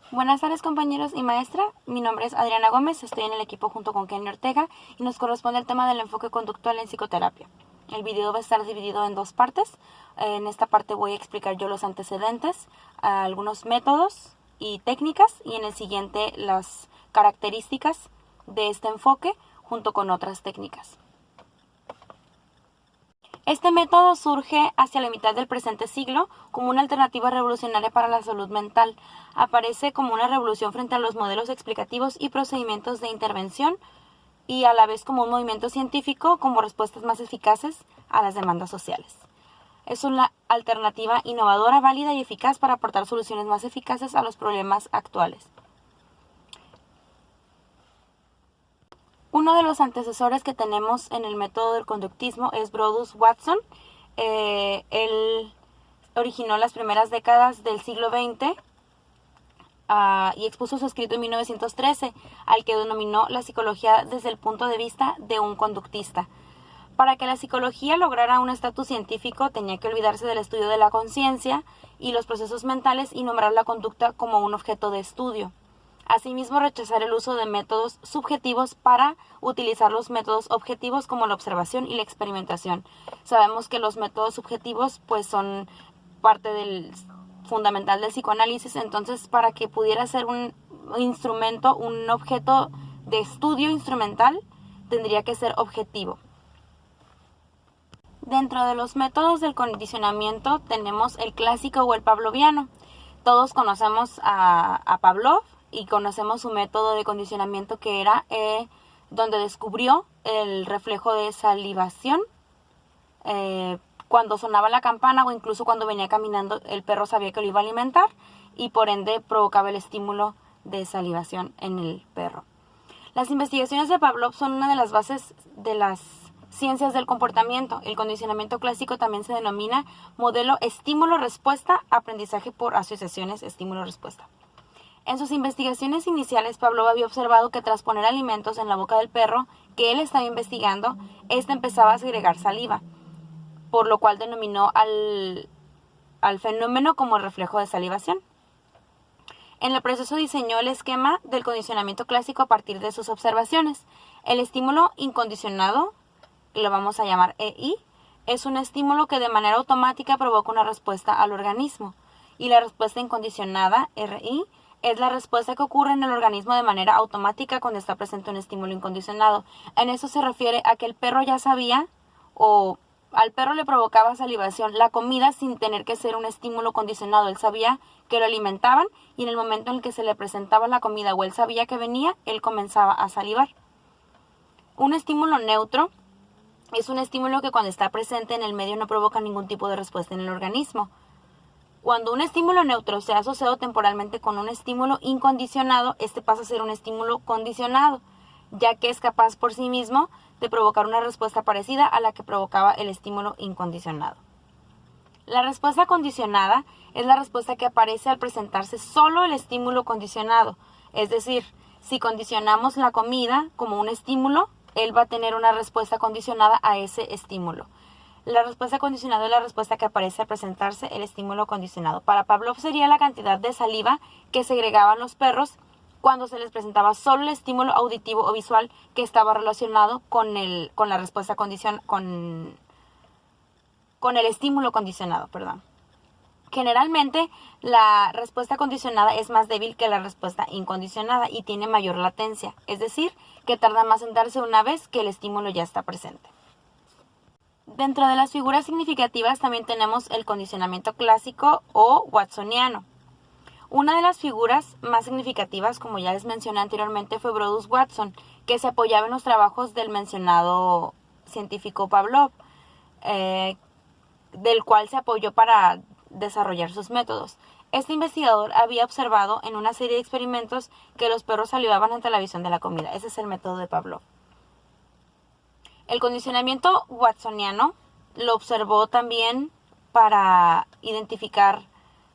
Buenas tardes compañeros y maestra, mi nombre es Adriana Gómez, estoy en el equipo junto con Kenny Ortega y nos corresponde el tema del enfoque conductual en psicoterapia. El video va a estar dividido en dos partes. En esta parte voy a explicar yo los antecedentes, algunos métodos y técnicas, y en el siguiente las características de este enfoque junto con otras técnicas. Este método surge hacia la mitad del presente siglo como una alternativa revolucionaria para la salud mental. Aparece como una revolución frente a los modelos explicativos y procedimientos de intervención y a la vez como un movimiento científico como respuestas más eficaces a las demandas sociales. Es una alternativa innovadora, válida y eficaz para aportar soluciones más eficaces a los problemas actuales. Uno de los antecesores que tenemos en el método del conductismo es Bruce Watson. Él originó las primeras décadas del siglo XX y expuso su escrito en 1913, al que denominó la psicología desde el punto de vista de un conductista. Para que la psicología lograra un estatus científico, tenía que olvidarse del estudio de la conciencia y los procesos mentales y nombrar la conducta como un objeto de estudio. Asimismo, rechazar el uso de métodos subjetivos para utilizar los métodos objetivos como la observación y la experimentación. Sabemos que los métodos subjetivos pues son parte del fundamental del psicoanálisis, entonces para que pudiera ser un instrumento, un objeto de estudio instrumental, tendría que ser objetivo. Dentro de los métodos del condicionamiento tenemos el clásico o el pavloviano. Todos conocemos a Pavlov y conocemos su método de condicionamiento, que era donde descubrió el reflejo de salivación. Cuando sonaba la campana o incluso cuando venía caminando, el perro sabía que lo iba a alimentar y por ende provocaba el estímulo de salivación en el perro. Las investigaciones de Pavlov son una de las bases de las ciencias del comportamiento. El condicionamiento clásico también se denomina modelo estímulo-respuesta, aprendizaje por asociaciones estímulo-respuesta. En sus investigaciones iniciales, Pavlov había observado que tras poner alimentos en la boca del perro que él estaba investigando, éste empezaba a segregar saliva, por lo cual denominó al fenómeno como el reflejo de salivación. En el proceso diseñó el esquema del condicionamiento clásico a partir de sus observaciones. El estímulo incondicionado, lo vamos a llamar EI, es un estímulo que de manera automática provoca una respuesta al organismo, y la respuesta incondicionada, RI, es la respuesta que ocurre en el organismo de manera automática cuando está presente un estímulo incondicionado. En eso se refiere a que el perro ya sabía, o al perro le provocaba salivación la comida sin tener que ser un estímulo condicionado. Él sabía que lo alimentaban y en el momento en el que se le presentaba la comida o él sabía que venía, él comenzaba a salivar. Un estímulo neutro es un estímulo que cuando está presente en el medio no provoca ningún tipo de respuesta en el organismo. Cuando un estímulo neutro se ha asociado temporalmente con un estímulo incondicionado, este pasa a ser un estímulo condicionado, ya que es capaz por sí mismo de provocar una respuesta parecida a la que provocaba el estímulo incondicionado. La respuesta condicionada es la respuesta que aparece al presentarse solo el estímulo condicionado, es decir, si condicionamos la comida como un estímulo, él va a tener una respuesta condicionada a ese estímulo. La respuesta condicionada es la respuesta que aparece al presentarse el estímulo condicionado. Para Pavlov sería la cantidad de saliva que segregaban los perros cuando se les presentaba solo el estímulo auditivo o visual que estaba relacionado con la respuesta con el estímulo condicionado, Generalmente, la respuesta condicionada es más débil que la respuesta incondicionada y tiene mayor latencia, es decir, que tarda más en darse una vez que el estímulo ya está presente. Dentro de las figuras significativas también tenemos el condicionamiento clásico o watsoniano. Una de las figuras más significativas, como ya les mencioné anteriormente, fue Bruce Watson, que se apoyaba en los trabajos del mencionado científico Pavlov, del cual se apoyó para desarrollar sus métodos. Este investigador había observado en una serie de experimentos que los perros salivaban ante la visión de la comida. Ese es el método de Pavlov. El condicionamiento watsoniano lo observó también para identificar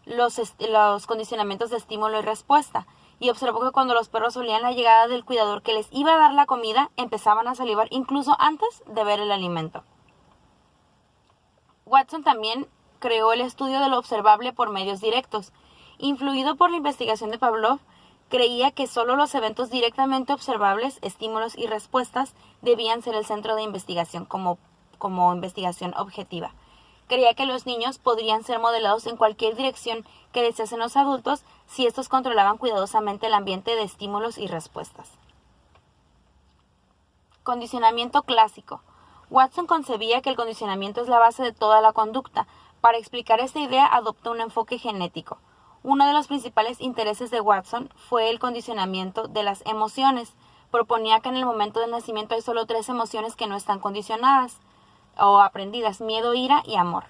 los condicionamientos de estímulo y respuesta, y observó que cuando los perros olían la llegada del cuidador que les iba a dar la comida, empezaban a salivar incluso antes de ver el alimento. Watson también creó el estudio de lo observable por medios directos Influido por la investigación de Pavlov, creía que solo los eventos directamente observables, estímulos y respuestas, debían ser el centro de investigación como investigación objetiva. Creía que los niños podrían ser modelados en cualquier dirección que deseasen los adultos si estos controlaban cuidadosamente el ambiente de estímulos y respuestas. Condicionamiento clásico. Watson concebía que el condicionamiento es la base de toda la conducta. Para explicar esta idea adoptó un enfoque genético. Uno de los principales intereses de Watson fue el condicionamiento de las emociones. Proponía que en el momento del nacimiento hay solo 3 emociones que no están condicionadas o aprendidas: miedo, ira y amor.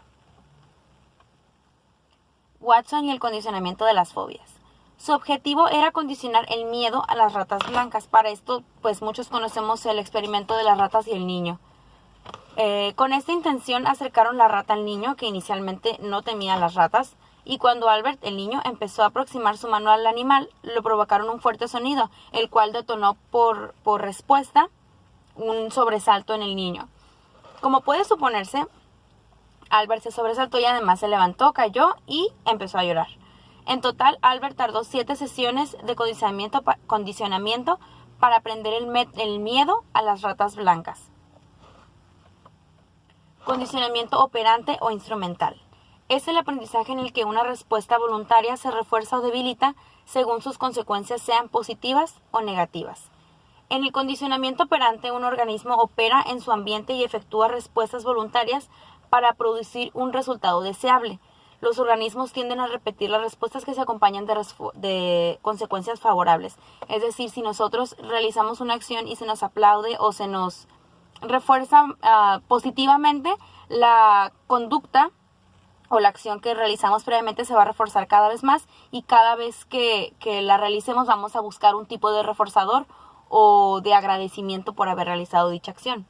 Watson y el condicionamiento de las fobias. Su objetivo era condicionar el miedo a las ratas blancas. Para esto, pues muchos conocemos el experimento de las ratas y el niño. Con esta intención acercaron la rata al niño, que inicialmente no temía a las ratas, y cuando Albert, el niño, empezó a aproximar su mano al animal, lo provocaron un fuerte sonido, el cual detonó por respuesta un sobresalto en el niño. Como puede suponerse, Albert se sobresaltó y además se levantó, cayó y empezó a llorar. En total, Albert tardó 7 sesiones de condicionamiento para aprender el miedo a las ratas blancas. Condicionamiento operante o instrumental. Es el aprendizaje en el que una respuesta voluntaria se refuerza o debilita según sus consecuencias sean positivas o negativas. En el condicionamiento operante, un organismo opera en su ambiente y efectúa respuestas voluntarias para producir un resultado deseable. Los organismos tienden a repetir las respuestas que se acompañan de consecuencias favorables. Es decir, si nosotros realizamos una acción y se nos aplaude o se nos refuerza positivamente, la conducta o la acción que realizamos previamente se va a reforzar cada vez más, y cada vez que la realicemos vamos a buscar un tipo de reforzador o de agradecimiento por haber realizado dicha acción.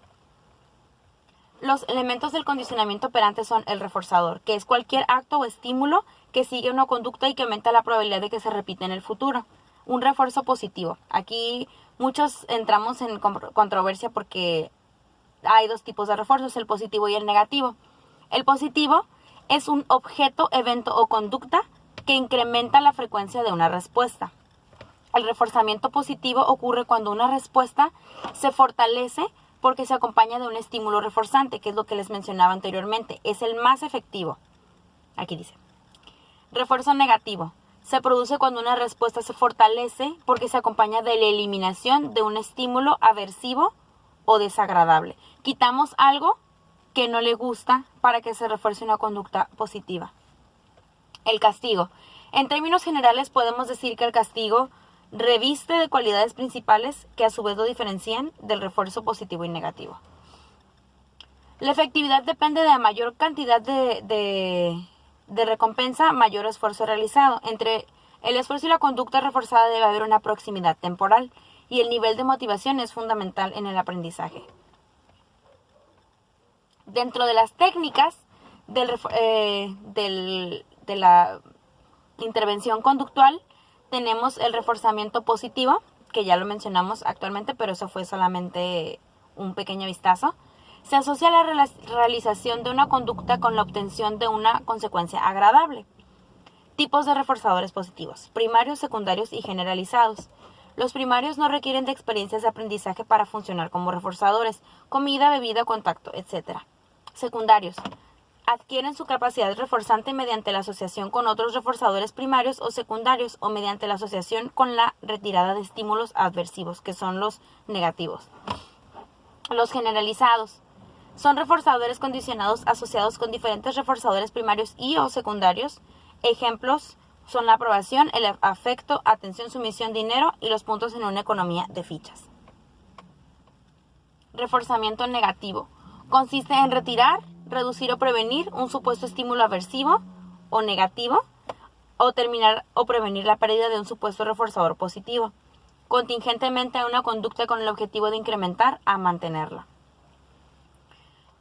Los elementos del condicionamiento operante son el reforzador, que es cualquier acto o estímulo que sigue una conducta y que aumenta la probabilidad de que se repita en el futuro. Un refuerzo positivo. Aquí muchos entramos en controversia porque hay 2 tipos de refuerzos, el positivo y el negativo. El positivo es un objeto, evento o conducta que incrementa la frecuencia de una respuesta. El reforzamiento positivo ocurre cuando una respuesta se fortalece porque se acompaña de un estímulo reforzante, que es lo que les mencionaba anteriormente. Es el más efectivo. Aquí dice. Refuerzo negativo. Se produce cuando una respuesta se fortalece porque se acompaña de la eliminación de un estímulo aversivo o desagradable. Quitamos algo que no le gusta para que se refuerce una conducta positiva. El castigo. En términos generales podemos decir que el castigo reviste de cualidades principales que a su vez lo diferencian del refuerzo positivo y negativo. La efectividad depende de la mayor cantidad de recompensa, mayor esfuerzo realizado. Entre el esfuerzo y la conducta reforzada debe haber una proximidad temporal, y el nivel de motivación es fundamental en el aprendizaje. Dentro de las técnicas de la intervención conductual, tenemos el reforzamiento positivo, que ya lo mencionamos actualmente, pero eso fue solamente un pequeño vistazo. Se asocia a la realización de una conducta con la obtención de una consecuencia agradable. Tipos de reforzadores positivos: primarios, secundarios y generalizados. Los primarios no requieren de experiencias de aprendizaje para funcionar como reforzadores: comida, bebida, contacto, etc. Secundarios. Adquieren su capacidad reforzante mediante la asociación con otros reforzadores primarios o secundarios, o mediante la asociación con la retirada de estímulos adversivos, que son los negativos. Los generalizados son reforzadores condicionados asociados con diferentes reforzadores primarios y o secundarios. Ejemplos son la aprobación, el afecto, atención, sumisión, dinero y los puntos en una economía de fichas. Reforzamiento negativo. Consiste en retirar, reducir o prevenir un supuesto estímulo aversivo o negativo, o terminar o prevenir la pérdida de un supuesto reforzador positivo, contingentemente a una conducta con el objetivo de incrementar a mantenerla.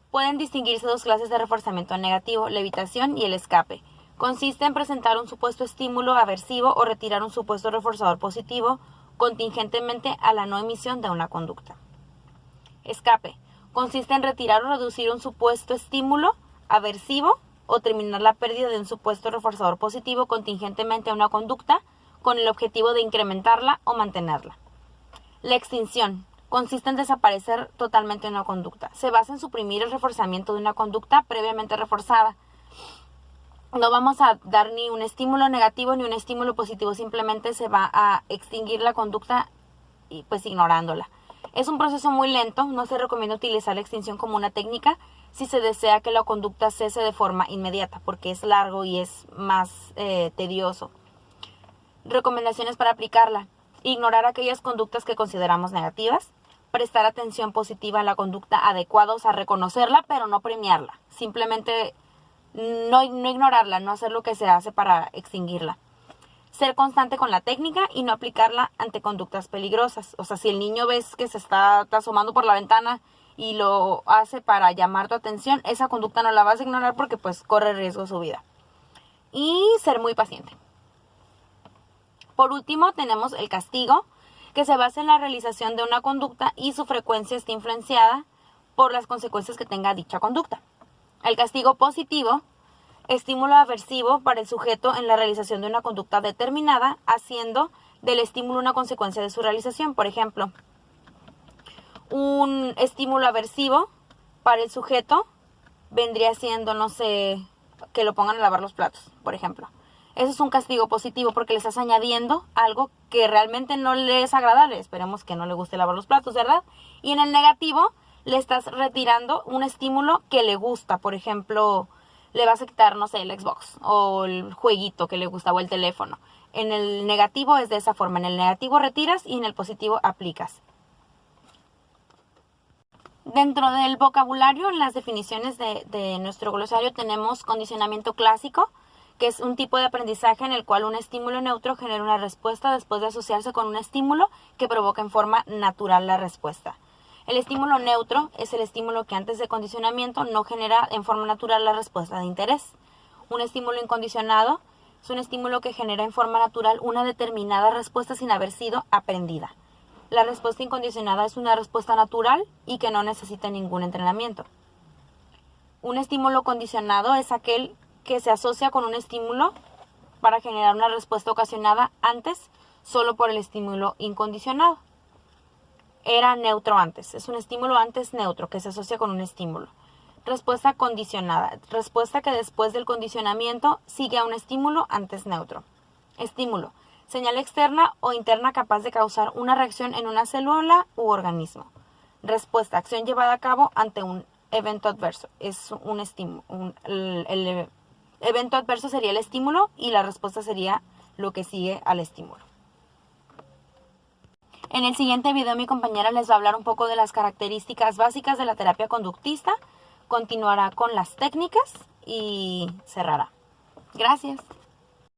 Pueden distinguirse 2 clases de reforzamiento negativo: la evitación y el escape. Consiste en presentar un supuesto estímulo aversivo o retirar un supuesto reforzador positivo contingentemente a la no emisión de una conducta. Escape. Consiste en retirar o reducir un supuesto estímulo aversivo o terminar la pérdida de un supuesto reforzador positivo contingentemente a una conducta con el objetivo de incrementarla o mantenerla. La extinción consiste en desaparecer totalmente una conducta. Se basa en suprimir el reforzamiento de una conducta previamente reforzada. No vamos a dar ni un estímulo negativo ni un estímulo positivo, simplemente se va a extinguir la conducta y pues ignorándola. Es un proceso muy lento, no se recomienda utilizar la extinción como una técnica si se desea que la conducta cese de forma inmediata, porque es largo y es más tedioso. Recomendaciones para aplicarla: ignorar aquellas conductas que consideramos negativas, prestar atención positiva a la conducta adecuada, o sea, reconocerla pero no premiarla, simplemente no ignorarla, no hacer lo que se hace para extinguirla. Ser constante con la técnica y no aplicarla ante conductas peligrosas. O sea, si el niño ves que se está asomando por la ventana y lo hace para llamar tu atención, esa conducta no la vas a ignorar porque pues corre riesgo su vida. Y ser muy paciente. Por último, tenemos el castigo, que se basa en la realización de una conducta y su frecuencia está influenciada por las consecuencias que tenga dicha conducta. El castigo positivo: estímulo aversivo para el sujeto en la realización de una conducta determinada, haciendo del estímulo una consecuencia de su realización. Por ejemplo, un estímulo aversivo para el sujeto vendría siendo, no sé, que lo pongan a lavar los platos, por ejemplo. Eso es un castigo positivo porque le estás añadiendo algo que realmente no le es agradable. Esperemos que no le guste lavar los platos, ¿verdad? Y en el negativo le estás retirando un estímulo que le gusta. Por ejemplo, le vas a quitar, no sé, el Xbox o el jueguito que le gusta o el teléfono. En el negativo es de esa forma. En el negativo retiras y en el positivo aplicas. Dentro del vocabulario, en las definiciones de nuestro glosario tenemos condicionamiento clásico, que es un tipo de aprendizaje en el cual un estímulo neutro genera una respuesta después de asociarse con un estímulo que provoca en forma natural la respuesta. El estímulo neutro es el estímulo que antes de condicionamiento no genera en forma natural la respuesta de interés. Un estímulo incondicionado es un estímulo que genera en forma natural una determinada respuesta sin haber sido aprendida. La respuesta incondicionada es una respuesta natural y que no necesita ningún entrenamiento. Un estímulo condicionado es aquel que se asocia con un estímulo para generar una respuesta ocasionada antes solo por el estímulo incondicionado. Era neutro antes, es un estímulo antes neutro que se asocia con un estímulo. Respuesta condicionada, respuesta que después del condicionamiento sigue a un estímulo antes neutro. Estímulo, señal externa o interna capaz de causar una reacción en una célula u organismo. Respuesta, acción llevada a cabo ante un evento adverso. Es un estímulo. El evento adverso sería el estímulo y la respuesta sería lo que sigue al estímulo. En el siguiente video mi compañera les va a hablar un poco de las características básicas de la terapia conductista, continuará con las técnicas y cerrará. Gracias.